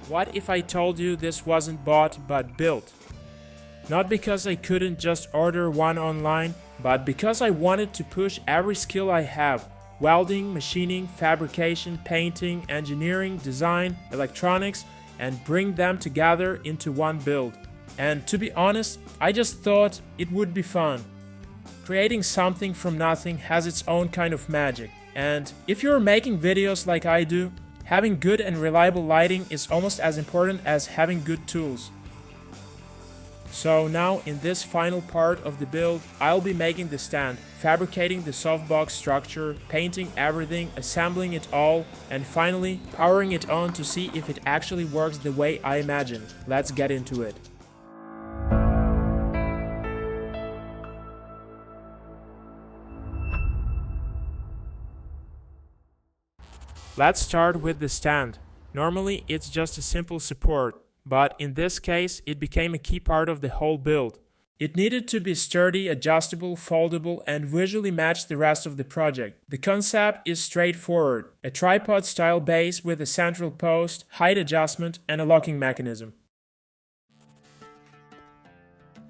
What if I told you this wasn't bought but built? Not because I couldn't just order one online, but because I wanted to push every skill I have: welding, machining, fabrication, painting, engineering, design, electronics, and bring them together into one build. And to be honest, I just thought it would be fun. Creating something from nothing has its own kind of magic, and if you're making videos like I do, having good and reliable lighting is almost as important as having good tools. So now in this final part of the build, I'll be making the stand, fabricating the softbox structure, painting everything, assembling it all, and finally powering it on to see if it actually works the way I imagine. Let's get into it. Let's start with the stand. Normally it's just a simple support, but in this case it became a key part of the whole build. It needed to be sturdy, adjustable, foldable, and visually match the rest of the project. The concept is straightforward: a tripod-style base with a central post, height adjustment, and a locking mechanism.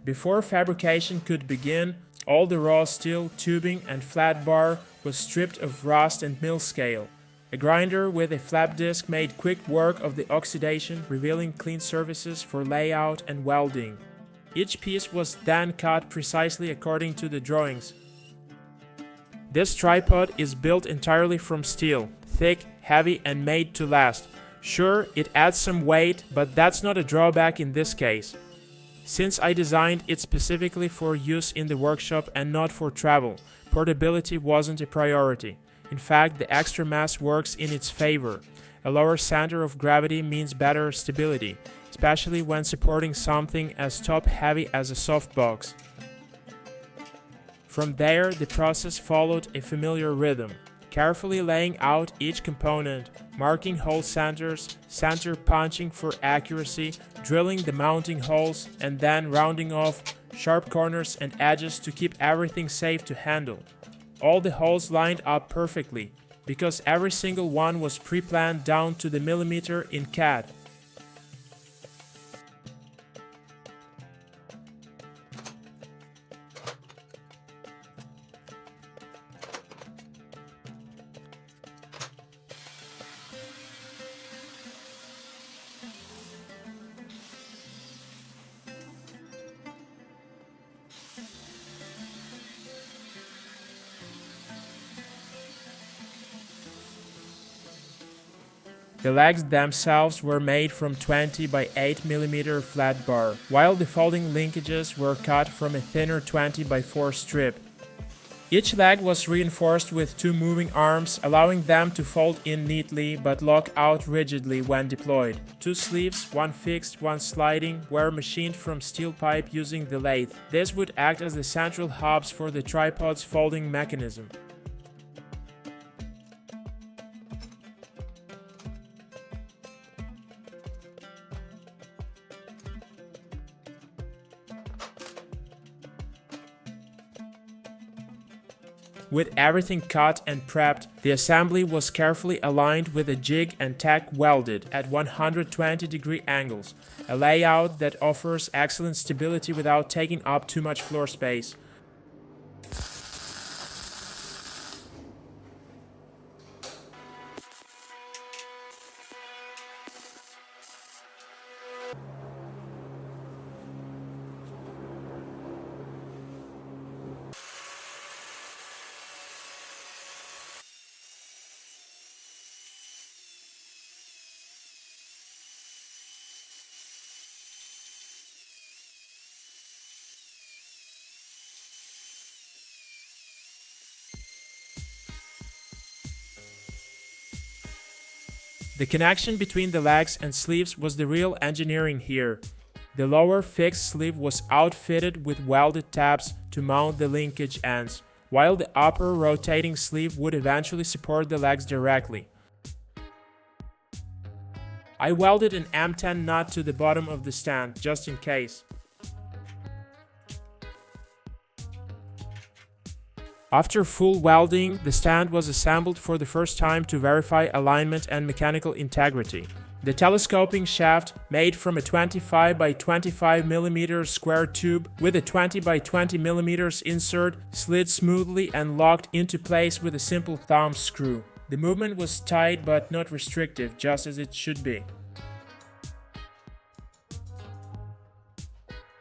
Before fabrication could begin, all the raw steel, tubing, and flat bar was stripped of rust and mill scale. A grinder with a flap disc made quick work of the oxidation, revealing clean surfaces for layout and welding. Each piece was then cut precisely according to the drawings. This tripod is built entirely from steel, thick, heavy, and made to last. Sure, it adds some weight, but that's not a drawback in this case. Since I designed it specifically for use in the workshop and not for travel, portability wasn't a priority. In fact, the extra mass works in its favor. A lower center of gravity means better stability, especially when supporting something as top-heavy as a softbox. From there, the process followed a familiar rhythm, carefully laying out each component, marking hole centers, center punching for accuracy, drilling the mounting holes, and then rounding off sharp corners and edges to keep everything safe to handle. All the holes lined up perfectly, because every single one was pre-planned down to the millimeter in CAD. The legs themselves were made from 20 by 8 mm flat bar, while the folding linkages were cut from a thinner 20 by 4 strip. Each leg was reinforced with two moving arms, allowing them to fold in neatly but lock out rigidly when deployed. Two sleeves, one fixed, one sliding, were machined from steel pipe using the lathe. This would act as the central hubs for the tripod's folding mechanism. With everything cut and prepped, the assembly was carefully aligned with a jig and tack welded at 120-degree angles, a layout that offers excellent stability without taking up too much floor space. The connection between the legs and sleeves was the real engineering here. The lower fixed sleeve was outfitted with welded tabs to mount the linkage ends, while the upper rotating sleeve would eventually support the legs directly. I welded an M10 nut to the bottom of the stand, just in case. After full welding, the stand was assembled for the first time to verify alignment and mechanical integrity. The telescoping shaft, made from a 25 by 25 mm square tube with a 20 by 20 mm insert, slid smoothly and locked into place with a simple thumb screw. The movement was tight but not restrictive, just as it should be.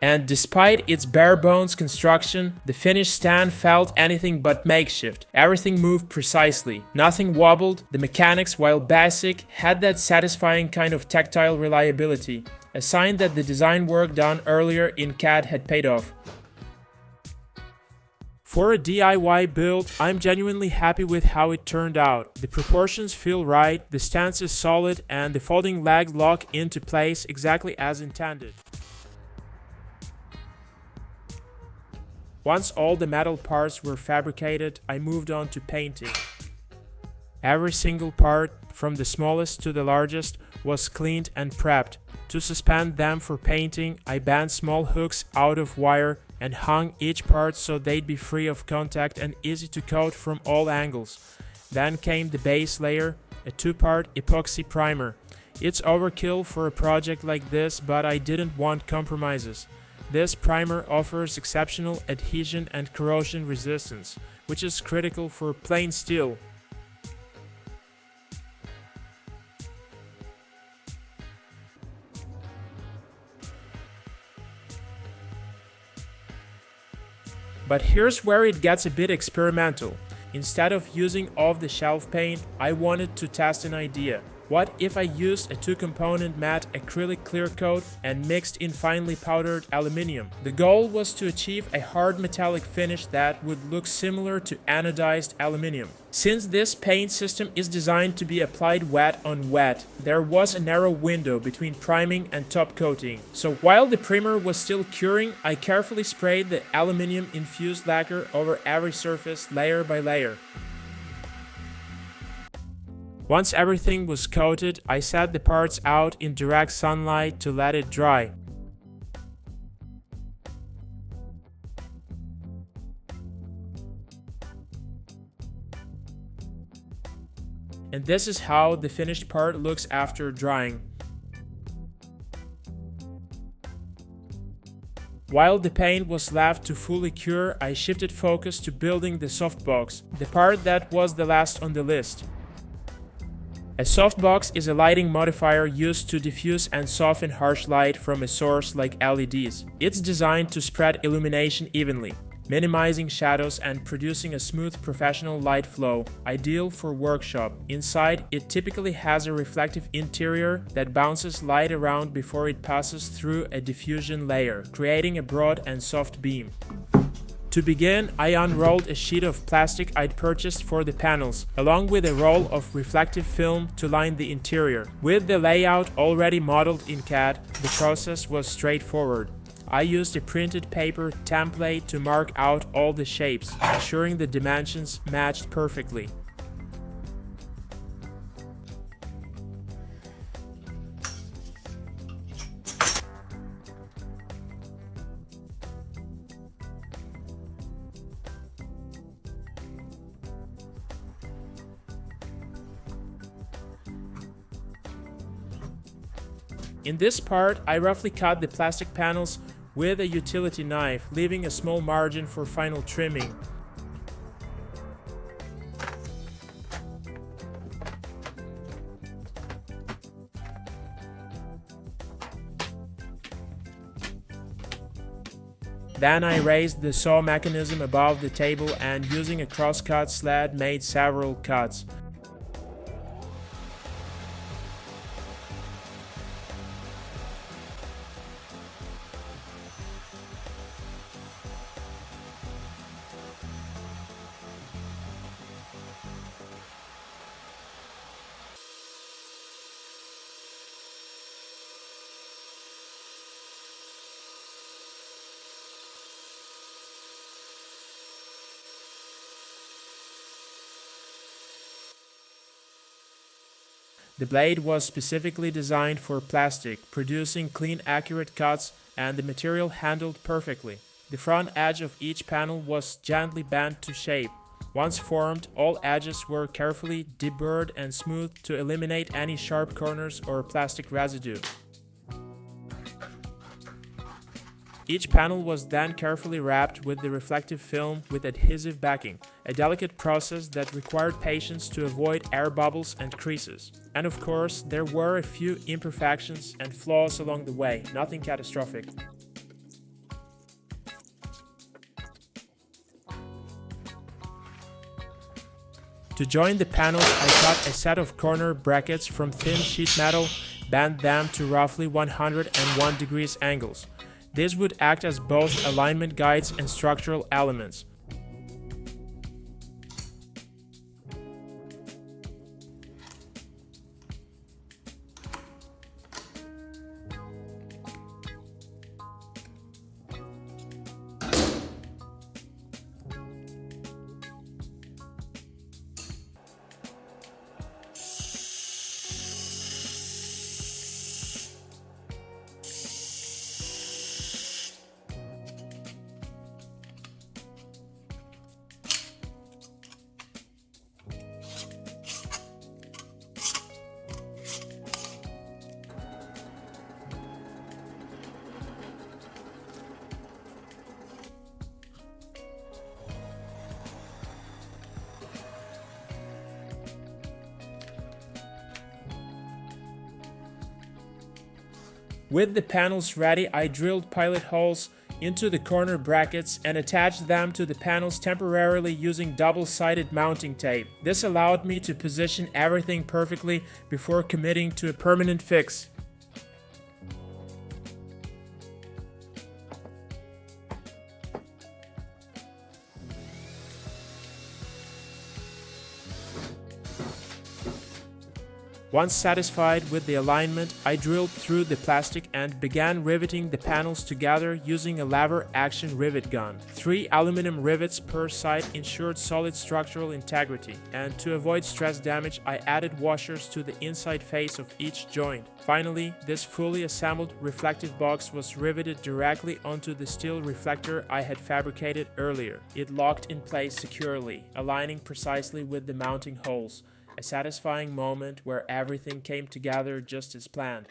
And despite its bare-bones construction, the finished stand felt anything but makeshift. Everything moved precisely. Nothing wobbled. The mechanics, while basic, had that satisfying kind of tactile reliability, a sign that the design work done earlier in CAD had paid off. For a DIY build, I'm genuinely happy with how it turned out. The proportions feel right, the stance is solid, and the folding legs lock into place exactly as intended. Once all the metal parts were fabricated, I moved on to painting. Every single part, from the smallest to the largest, was cleaned and prepped. To suspend them for painting, I bent small hooks out of wire and hung each part so they'd be free of contact and easy to coat from all angles. Then came the base layer, a 2-part epoxy primer. It's overkill for a project like this, but I didn't want compromises. This primer offers exceptional adhesion and corrosion resistance, which is critical for plain steel. But here's where it gets a bit experimental. Instead of using off-the-shelf paint, I wanted to test an idea. What if I used a 2-component matte acrylic clear coat and mixed in finely powdered aluminium? The goal was to achieve a hard metallic finish that would look similar to anodized aluminium. Since this paint system is designed to be applied wet on wet, there was a narrow window between priming and top coating. So while the primer was still curing, I carefully sprayed the aluminium infused lacquer over every surface layer by layer. Once everything was coated, I set the parts out in direct sunlight to let it dry. And this is how the finished part looks after drying. While the paint was left to fully cure, I shifted focus to building the softbox, the part that was the last on the list. A softbox is a lighting modifier used to diffuse and soften harsh light from a source like LEDs. It's designed to spread illumination evenly, minimizing shadows and producing a smooth professional light flow, ideal for workshop. Inside, it typically has a reflective interior that bounces light around before it passes through a diffusion layer, creating a broad and soft beam. To begin, I unrolled a sheet of plastic I'd purchased for the panels, along with a roll of reflective film to line the interior. With the layout already modeled in CAD, the process was straightforward. I used a printed paper template to mark out all the shapes, ensuring the dimensions matched perfectly. In this part, I roughly cut the plastic panels with a utility knife, leaving a small margin for final trimming. Then I raised the saw mechanism above the table and using a cross-cut sled made several cuts. The blade was specifically designed for plastic, producing clean, accurate cuts, and the material handled perfectly. The front edge of each panel was gently bent to shape. Once formed, all edges were carefully deburred and smoothed to eliminate any sharp corners or plastic residue. Each panel was then carefully wrapped with the reflective film with adhesive backing, a delicate process that required patience to avoid air bubbles and creases. And of course, there were a few imperfections and flaws along the way, nothing catastrophic. To join the panels, I cut a set of corner brackets from thin sheet metal, bent them to roughly 101 degrees angles. This would act as both alignment guides and structural elements. With the panels ready, I drilled pilot holes into the corner brackets and attached them to the panels temporarily using double-sided mounting tape. This allowed me to position everything perfectly before committing to a permanent fix. Once satisfied with the alignment, I drilled through the plastic and began riveting the panels together using a lever action rivet gun. 3 aluminum rivets per side ensured solid structural integrity, and to avoid stress damage, I added washers to the inside face of each joint. Finally, this fully assembled reflective box was riveted directly onto the steel reflector I had fabricated earlier. It locked in place securely, aligning precisely with the mounting holes. A satisfying moment where everything came together just as planned.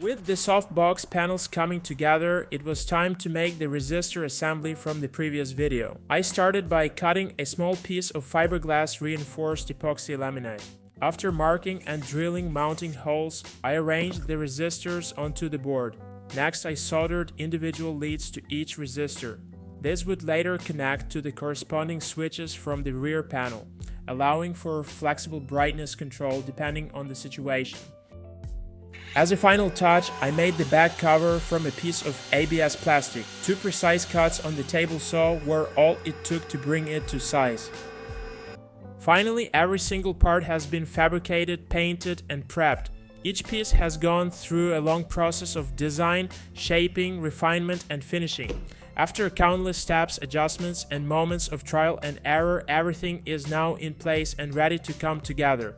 With the softbox panels coming together, it was time to make the resistor assembly from the previous video. I started by cutting a small piece of fiberglass reinforced epoxy laminate. After marking and drilling mounting holes, I arranged the resistors onto the board. Next, I soldered individual leads to each resistor. This would later connect to the corresponding switches from the rear panel, allowing for flexible brightness control depending on the situation. As a final touch, I made the back cover from a piece of ABS plastic. 2 precise cuts on the table saw were all it took to bring it to size. Finally, every single part has been fabricated, painted, and prepped. Each piece has gone through a long process of design, shaping, refinement, and finishing. After countless steps, adjustments, and moments of trial and error, everything is now in place and ready to come together.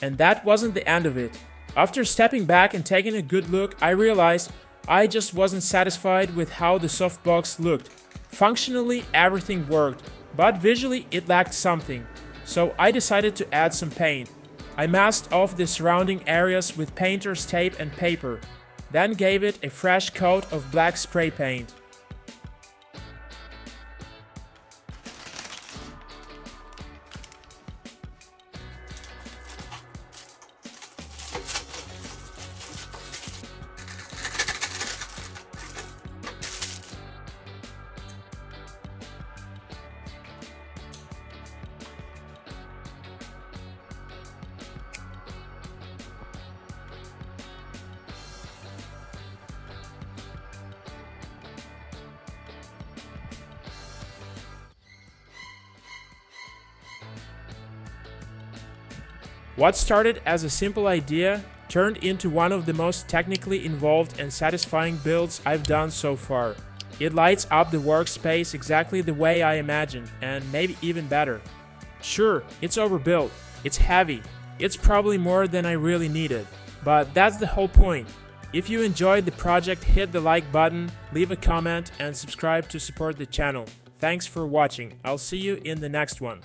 And that wasn't the end of it. After stepping back and taking a good look, I realized I just wasn't satisfied with how the softbox looked. Functionally, everything worked, but visually it lacked something. So I decided to add some paint. I masked off the surrounding areas with painter's tape and paper, then gave it a fresh coat of black spray paint. What started as a simple idea turned into one of the most technically involved and satisfying builds I've done so far. It lights up the workspace exactly the way I imagined, and maybe even better. Sure, it's overbuilt, it's heavy, it's probably more than I really needed, but that's the whole point. If you enjoyed the project, hit the like button, leave a comment, and subscribe to support the channel. Thanks for watching. I'll see you in the next one.